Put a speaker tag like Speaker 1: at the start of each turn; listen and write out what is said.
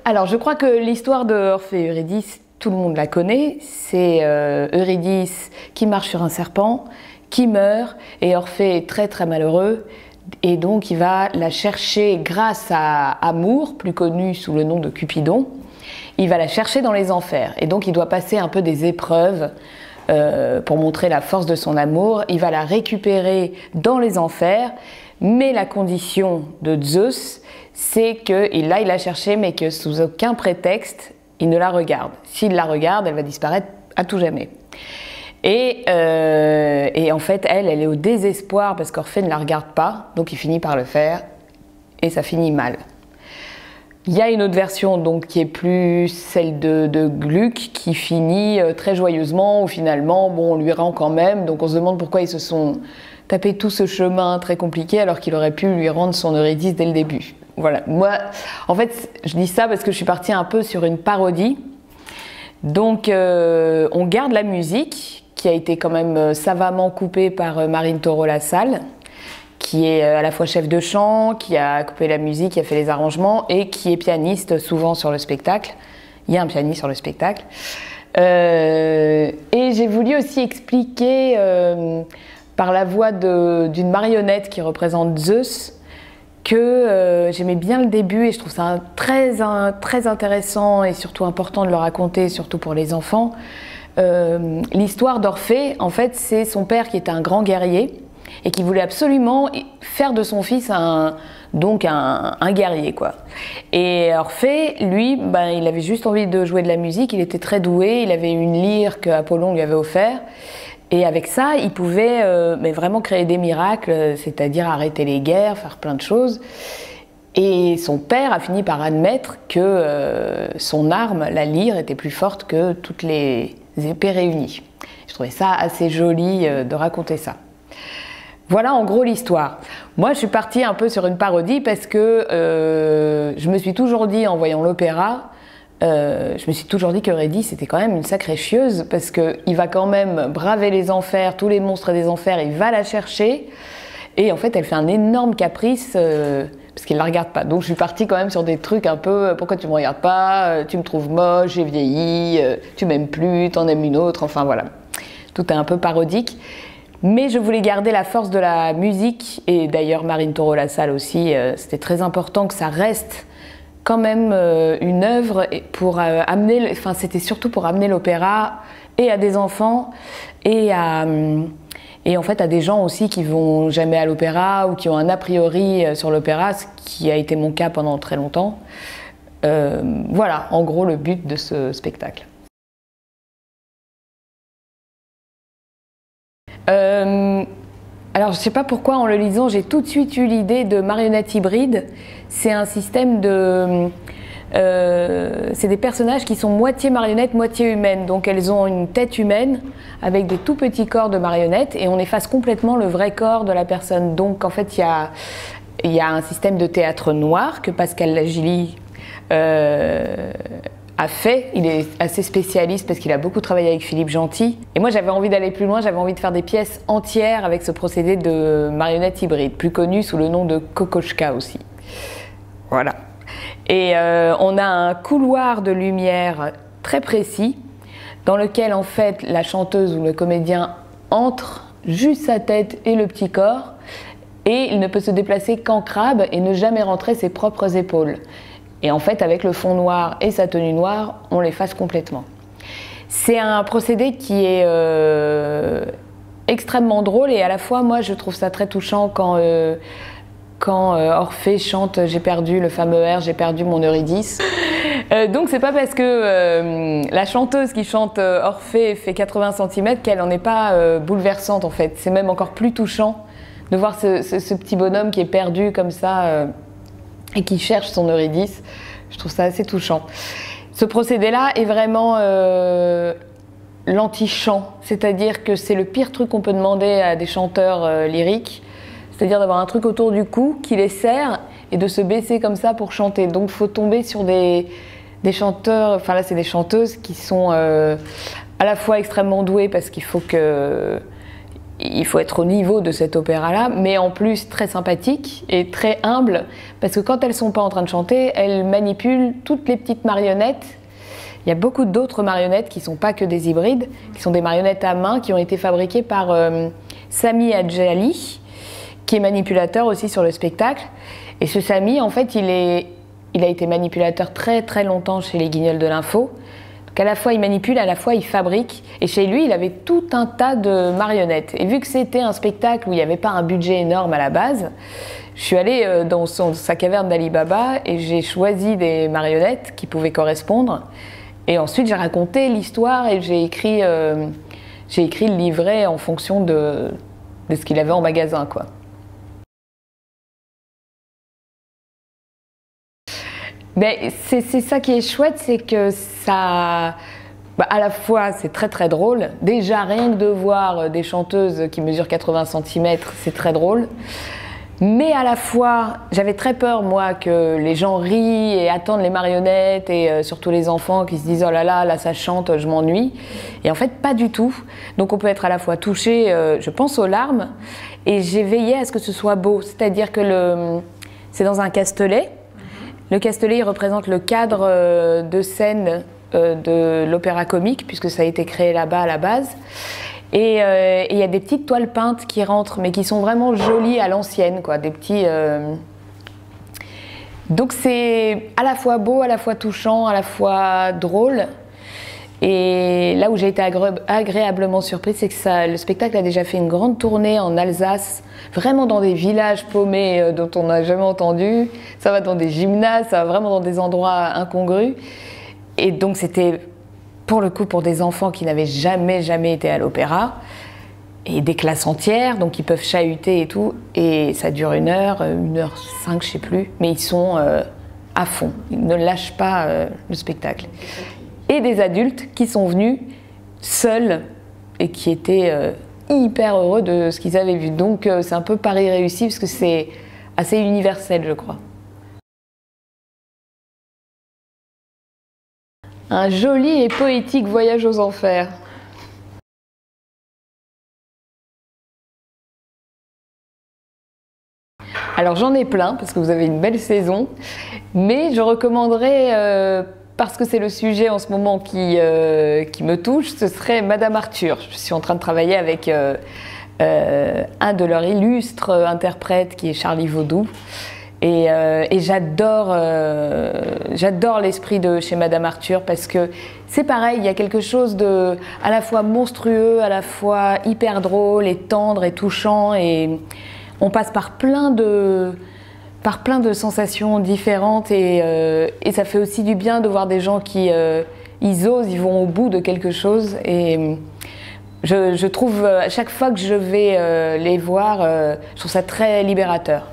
Speaker 1: Alors, je crois que l'histoire de Orphée et Eurydice, tout le monde la connaît. C'est Eurydice qui marche sur un serpent, qui meurt, et Orphée est très très malheureux. Et donc, il va la chercher grâce à Amour, plus connu sous le nom de Cupidon. Il va la chercher dans les enfers. Et donc, il doit passer un peu des épreuves pour montrer la force de son amour. Il va la récupérer dans les enfers. Mais la condition de Zeus, c'est que, et là il l'a cherchée, mais que sous aucun prétexte, il ne la regarde. S'il la regarde, elle va disparaître à tout jamais. Et en fait, elle est au désespoir parce qu'Orphée ne la regarde pas, donc il finit par le faire, et ça finit mal. Il y a une autre version donc, qui est plus celle de Gluck, qui finit très joyeusement, où finalement, bon, on lui rend quand même, donc on se demande pourquoi ils se sont tapé tout ce chemin très compliqué alors qu'il aurait pu lui rendre son Eurydice dès le début. Voilà, moi, en fait, je dis ça parce que je suis partie un peu sur une parodie. Donc, on garde la musique, qui a été quand même savamment coupée par Marine Taureau-Lassalle, qui est à la fois chef de chant, qui a coupé la musique, qui a fait les arrangements et qui est pianiste souvent sur le spectacle. Il y a un pianiste sur le spectacle. Et j'ai voulu aussi expliquer par la voix d'une marionnette qui représente Zeus que j'aimais bien le début et je trouve ça très intéressant et surtout important de le raconter, surtout pour les enfants. L'histoire d'Orphée, en fait, c'est son père qui était un grand guerrier et qui voulait absolument faire de son fils un guerrier, quoi. Et Orphée, lui, ben, il avait juste envie de jouer de la musique, il était très doué, il avait une lyre que Apollon lui avait offert. Et avec ça, il pouvait mais vraiment créer des miracles, c'est-à-dire arrêter les guerres, faire plein de choses. Et son père a fini par admettre que son arme, la lyre, était plus forte que toutes les épées réunies. Je trouvais ça assez joli de raconter ça. Voilà en gros l'histoire. Moi, je suis partie un peu sur une parodie parce que je me suis toujours dit, en voyant l'opéra, je me suis toujours dit qu'Eurydice était quand même une sacrée chieuse parce qu'il va quand même braver les enfers, tous les monstres des enfers, il va la chercher et en fait elle fait un énorme caprice parce qu'il ne la regarde pas. Donc je suis partie quand même sur des trucs un peu pourquoi tu me regardes pas, tu me trouves moche, j'ai vieilli, tu m'aimes plus, t'en aimes une autre, enfin voilà. Tout est un peu parodique. Mais je voulais garder la force de la musique et d'ailleurs Marine Taureau-Lassalle aussi, c'était très important que ça reste quand même une œuvre pour amener, enfin c'était surtout pour amener l'opéra et à des enfants et en fait à des gens aussi qui vont jamais à l'opéra ou qui ont un a priori sur l'opéra, ce qui a été mon cas pendant très longtemps. Voilà, en gros le but de ce spectacle. Alors je ne sais pas pourquoi en le lisant j'ai tout de suite eu l'idée de marionnette hybride. C'est un système de... c'est des personnages qui sont moitié marionnettes, moitié humaines. Donc elles ont une tête humaine avec des tout petits corps de marionnettes et on efface complètement le vrai corps de la personne. Donc en fait il y a un système de théâtre noir que Pascal Lagilly a fait. Il est assez spécialiste parce qu'il a beaucoup travaillé avec Philippe Gentil. Et moi j'avais envie d'aller plus loin, j'avais envie de faire des pièces entières avec ce procédé de marionnette hybride, plus connu sous le nom de Kokoschka aussi. Voilà. Et on a un couloir de lumière très précis dans lequel en fait la chanteuse ou le comédien entre juste sa tête et le petit corps et il ne peut se déplacer qu'en crabe et ne jamais rentrer ses propres épaules. Et en fait, avec le fond noir et sa tenue noire, on l'efface complètement. C'est un procédé qui est extrêmement drôle et à la fois, moi, je trouve ça très touchant quand Orphée chante « J'ai perdu le fameux air, j'ai perdu mon Eurydice ». Donc c'est pas parce que la chanteuse qui chante Orphée fait 80 cm qu'elle n'en est pas bouleversante en fait. C'est même encore plus touchant de voir ce petit bonhomme qui est perdu comme ça et qui cherche son Eurydice. Je trouve ça assez touchant. Ce procédé-là est vraiment l'anti-chant, c'est-à-dire que c'est le pire truc qu'on peut demander à des chanteurs lyriques, c'est-à-dire d'avoir un truc autour du cou qui les serre et de se baisser comme ça pour chanter. Donc il faut tomber sur des chanteurs, enfin là c'est des chanteuses qui sont à la fois extrêmement douées parce qu'il faut que il faut être au niveau de cet opéra-là, mais en plus très sympathique et très humble, parce que quand elles sont pas en train de chanter, elles manipulent toutes les petites marionnettes. Il y a beaucoup d'autres marionnettes qui sont pas que des hybrides, qui sont des marionnettes à main, qui ont été fabriquées par Sami Adjali, qui est manipulateur aussi sur le spectacle. Et ce Sami, en fait, il a été manipulateur très très longtemps chez les Guignols de l'Info. Donc à la fois il manipule, à la fois il fabrique. Et chez lui, il avait tout un tas de marionnettes. Et vu que c'était un spectacle où il n'y avait pas un budget énorme à la base, je suis allée dans sa caverne d'Ali Baba et j'ai choisi des marionnettes qui pouvaient correspondre. Et ensuite, j'ai raconté l'histoire et j'ai écrit le livret en fonction de ce qu'il avait en magasin, quoi. Mais c'est ça qui est chouette, c'est que ça... à la fois, c'est très très drôle. Déjà, rien que de voir des chanteuses qui mesurent 80 cm, c'est très drôle. Mais à la fois, j'avais très peur, moi, que les gens rient et attendent les marionnettes, et surtout les enfants qui se disent « Oh là là, là ça chante, je m'ennuie ». Et en fait, pas du tout. Donc on peut être à la fois touché, je pense, aux larmes, et j'ai veillé à ce que ce soit beau. C'est-à-dire que c'est dans un Castelet. Le Castelet, il représente le cadre de scène de l'opéra comique, puisque ça a été créé là-bas à la base. Et il y a des petites toiles peintes qui rentrent, mais qui sont vraiment jolies à l'ancienne, quoi. Des petits. Donc c'est à la fois beau, à la fois touchant, à la fois drôle. Et là où j'ai été agréablement surprise, c'est que le spectacle a déjà fait une grande tournée en Alsace, vraiment dans des villages paumés dont on n'a jamais entendu. Ça va dans des gymnases, ça va vraiment dans des endroits incongrus. Et donc c'était, pour le coup, pour des enfants qui n'avaient jamais été à l'opéra, et des classes entières, donc ils peuvent chahuter et tout, et ça dure 1h05, je sais plus, mais ils sont à fond, ils ne lâchent pas le spectacle. Et des adultes qui sont venus seuls et qui étaient hyper heureux de ce qu'ils avaient vu. Donc c'est un peu pari réussi, parce que c'est assez universel, je crois. Un joli et poétique voyage aux enfers. Alors j'en ai plein, parce que vous avez une belle saison, mais je recommanderais, parce que c'est le sujet en ce moment qui me touche, ce serait Madame Arthur. Je suis en train de travailler avec un de leurs illustres interprètes, qui est Charlie Vaudou. Et j'adore l'esprit de chez Madame Arthur, parce que c'est pareil, il y a quelque chose de à la fois monstrueux, à la fois hyper drôle et tendre et touchant, et on passe par plein de sensations différentes, et ça fait aussi du bien de voir des gens qui ils osent, ils vont au bout de quelque chose, et je trouve à chaque fois que je vais les voir, je trouve ça très libérateur.